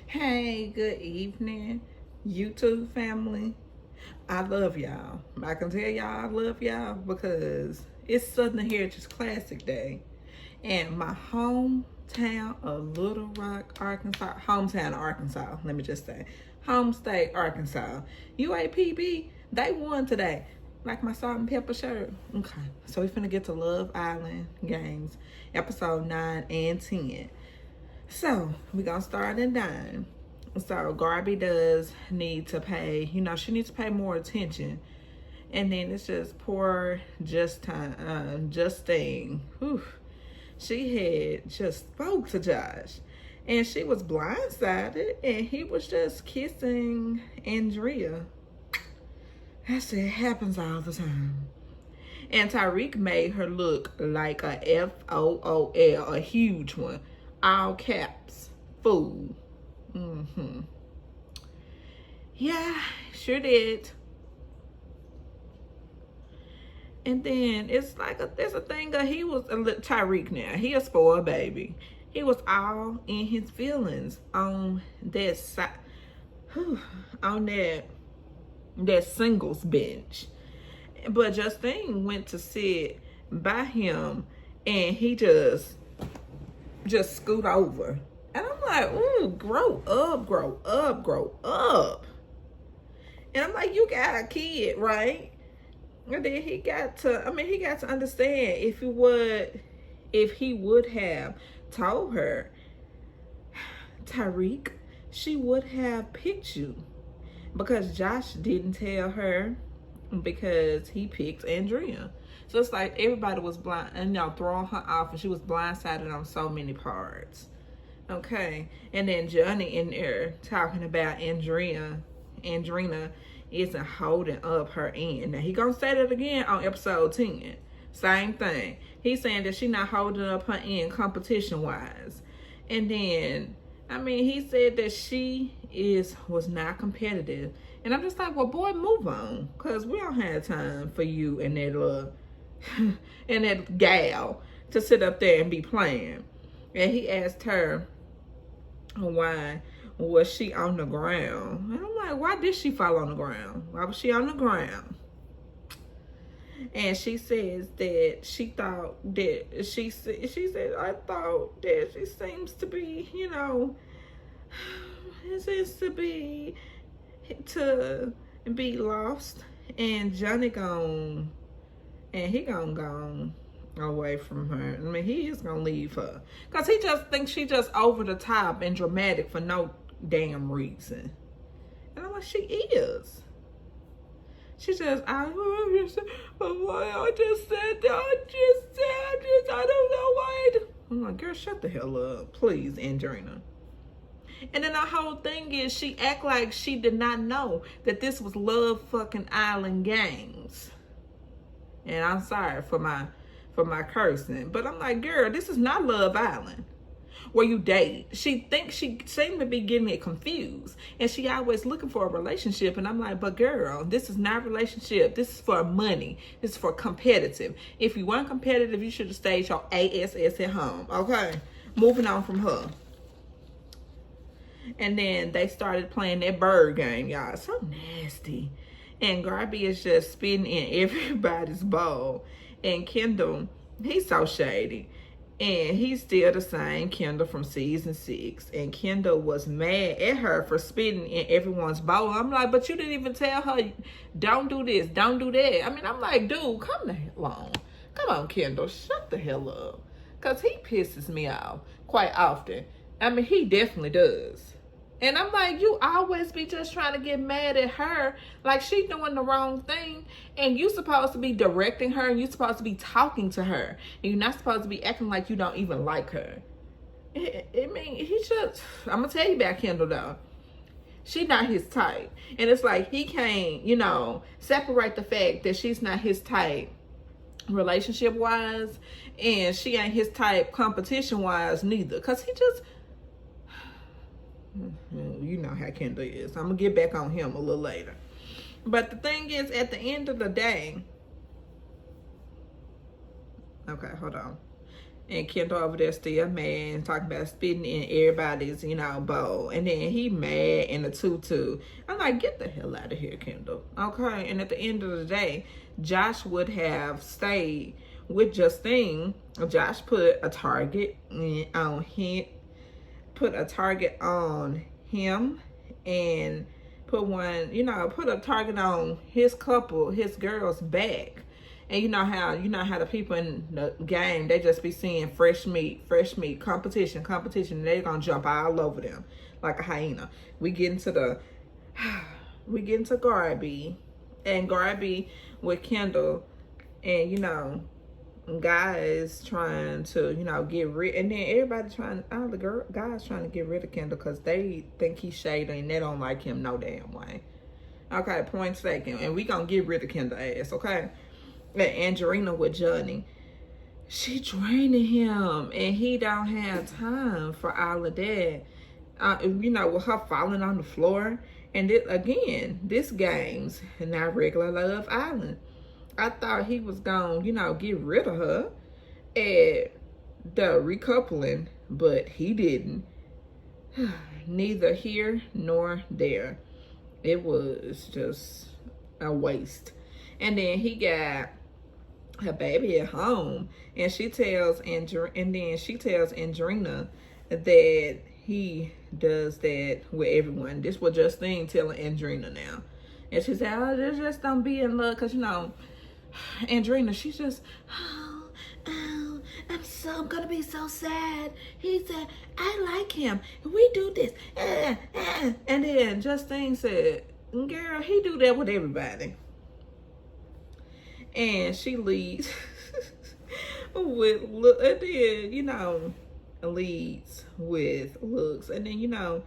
Hey, good evening, YouTube family. I love y'all. I can tell y'all I love y'all because it's Southern Heritage Classic Day. And my hometown of Little Rock, Arkansas, hometown of Arkansas, let me just say, home state, Arkansas. UAPB, they won today. Like my salt and pepper shirt. Okay, so we finna get to Love Island Games, episode 9 and 10. So we're gonna start at 9. So Garby does need to pay, she needs to pay more attention. And then it's just poor Justine. Whew. She had just spoke to Josh. And she was blindsided and he was just kissing Andrea. I said it happens all the time. And Tyreek made her look like a FOOL, a huge one. All caps. Fool. Yeah, sure did. And then it's like there's a thing that he was Tyreek now. He a spoiled baby. He was all in his feelings on that side, on that singles bench. But Justine went to sit by him and he just scoot over. And I'm like, ooh, grow up, grow up, grow up. And I'm like, you got a kid, right? And then he got to understand if he would have told her, Tyreek, she would have picked you. Because Josh didn't tell her because he picked Andrea. So it's like everybody was blind and throwing her off, and she was blindsided on so many parts. Okay. And then Johnny in there talking about Andrina isn't holding up her end. Now he gonna say that again on episode 10. Same thing. He's saying that she not holding up her end competition wise. And then he said that she was not competitive. And I'm just like, well, boy, move on. Cause we don't have time for you and that and that gal to sit up there and be playing. And he asked her why was she on the ground. And I'm like, why did she fall on the ground? Why was she on the ground? And she says that she thought that she said I thought that she seems to be, it seems to be lost. And Johnny he gonna go away from her. He is gonna leave her. Because he just thinks she just over the top and dramatic for no damn reason. And I'm like, she is. She just, I just said that. I don't know why. I'm like, girl, shut the hell up. Please, Andrina. And then the whole thing is she act like she did not know that this was Love fucking Island Games. And I'm sorry for my cursing. But I'm like, girl, this is not Love Island where you date. She seemed to be getting it confused. And she always looking for a relationship. And I'm like, but girl, this is not a relationship. This is for money. This is for competitive. If you weren't competitive, you should have stayed your ass at home. Okay? Moving on from her. And then they started playing that bird game, y'all. So nasty. And Garby is just spitting in everybody's bowl. And Kendall, he's so shady. And he's still the same Kendall from season 6. And Kendall was mad at her for spitting in everyone's bowl. I'm like, but you didn't even tell her, don't do this, don't do that. I'm like, dude, come the hell on. Come on, Kendall, shut the hell up. Because he pisses me off quite often. He definitely does. And I'm like, you always be just trying to get mad at her like she doing the wrong thing. And you supposed to be directing her and you supposed to be talking to her. And you're not supposed to be acting like you don't even like her. I'm going to tell you about Kendall though. She not his type. And it's like he can't, separate the fact that she's not his type relationship wise. And she ain't his type competition wise neither. Because he just... You know how Kendall is. I'm going to get back on him a little later. But the thing is, at the end of the day... Okay, hold on. And Kendall over there still mad, talking about spitting in everybody's, bowl. And then he mad in the tutu. I'm like, get the hell out of here, Kendall. Okay. And at the end of the day, Josh would have stayed with Justine. Josh put a target on him, and put a target on his couple, his girl's back. And you know how the people in the game, they just be seeing fresh meat, competition. They're gonna jump all over them like a hyena. We get into Garby, and Garby with Kendall, and guys trying to get rid, and then all the guys trying to get rid of Kendall because they think he's shady and they don't like him no damn way. Okay, point taken. And we gonna get rid of Kendall ass, okay? And Angelina with Johnny, she draining him, and he don't have time for all of that. With her falling on the floor. And this game's not regular Love Island. I thought he was gonna, get rid of her at the recoupling, but he didn't. Neither here nor there. It was just a waste. And then he got her baby at home, and she tells Andrina that he does that with everyone. This was Justine telling Andrina now. And she said, oh, just don't be in love, because Andrina, she's just, I'm gonna be so sad. He said, I like him. We do this. And then Justine said, girl, he do that with everybody. And she leads with look, and then leads with looks. And then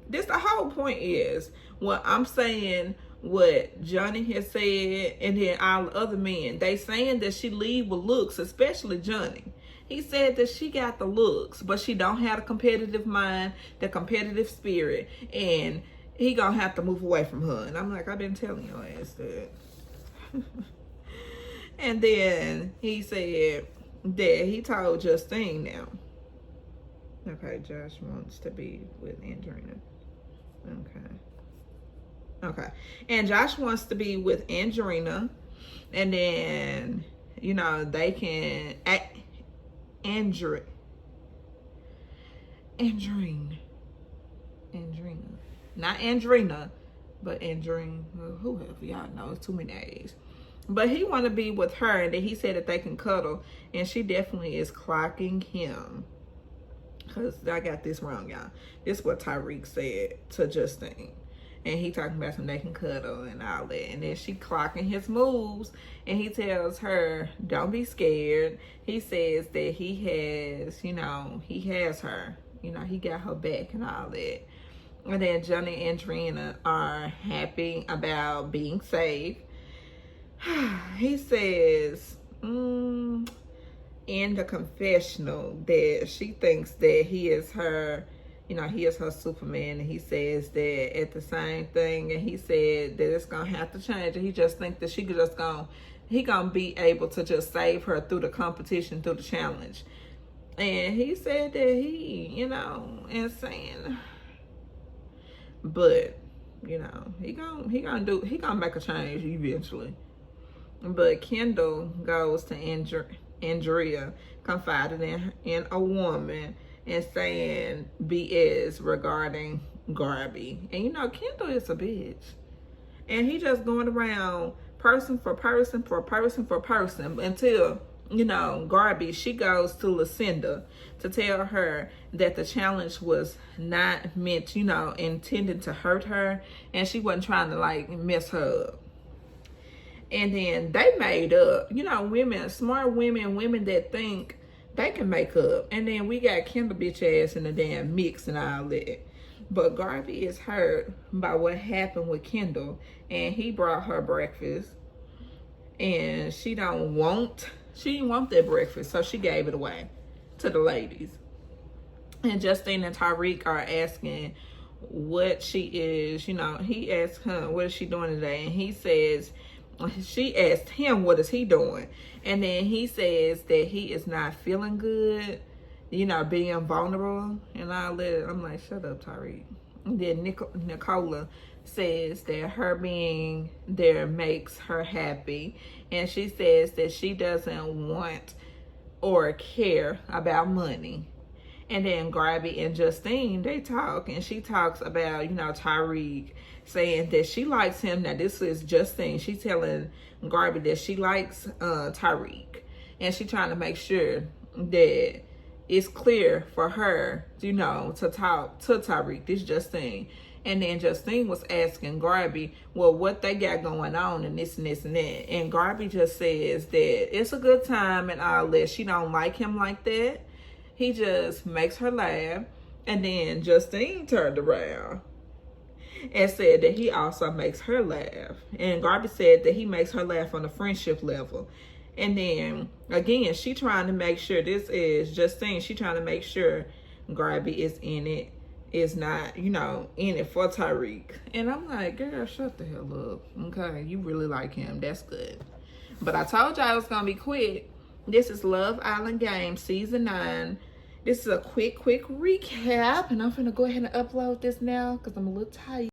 this the whole point is what I'm saying, what Johnny has said, and then all the other men, they saying that she lead with looks, especially Johnny. He said that she got the looks, but she don't have a competitive mind, the competitive spirit, and he gonna have to move away from her. And I'm like, I've been telling your ass that. And then he said that he told Justine now. Okay, Josh wants to be with Andrina. Okay. And Josh wants to be with Andrina. And then, they can Andrina. Not Andrina, but Andrina. Whoever, y'all know, it's too many A's. But he want to be with her, and then he said that they can cuddle, and she definitely is clocking him. Because I got this wrong, y'all. This is what Tyreek said to Justine. And he talking about some they can cuddle and all that. And then she clocking his moves, and he tells her, don't be scared. He says that he has, he has her. He got her back and all that. And then Johnny and Trina are happy about being safe. He says in the confessional that she thinks that he is her, he is her Superman, and he says that at the same thing, and he said that it's gonna have to change, and he just thinks that he gonna be able to just save her through the competition, through the challenge. And he said that he, insane, but he gonna make a change eventually. But Kendall goes to Andrea, confiding in a woman and saying BS regarding Garby. And Kendall is a bitch. And he just going around person for person until, Garby, she goes to Lucinda to tell her that the challenge was not meant, intended to hurt her, and she wasn't trying to mess her up. And then they made up, women, smart women that think they can make up. And then we got Kendall bitch ass in the damn mix and all that. But Garby is hurt by what happened with Kendall, and he brought her breakfast, and she didn't want that breakfast, so she gave it away to the ladies. And Justine and Tyreek are asking what she is, he asked her, what is she doing today? And he says she asked him what is he doing, and then he says that he is not feeling good, being vulnerable and all that. I'm like, shut up, Tyreek. And then Nicola says that her being there makes her happy, and she says that she doesn't want or care about money. And then Garby and Justine, they talk, and she talks about, Tyreek saying that she likes him. Now, this is Justine. She's telling Garby that she likes Tyreek. And she trying to make sure that it's clear for her, to talk to Tyreek. This Justine. And then Justine was asking Garby, well, what they got going on and this and this and that. And Garby just says that it's a good time and all that. She don't like him like that. He just makes her laugh. And then Justine turned around and said that he also makes her laugh. And Garby said that he makes her laugh on a friendship level. And then, again, she trying to make sure, this is Justine, she trying to make sure Garby is in it, is not, in it for Tyreek. And I'm like, girl, shut the hell up. Okay, you really like him. That's good. But I told y'all it was going to be quick. This is Love Island Games Season 9. This is a quick recap. And I'm going to go ahead and upload this now because I'm a little tired.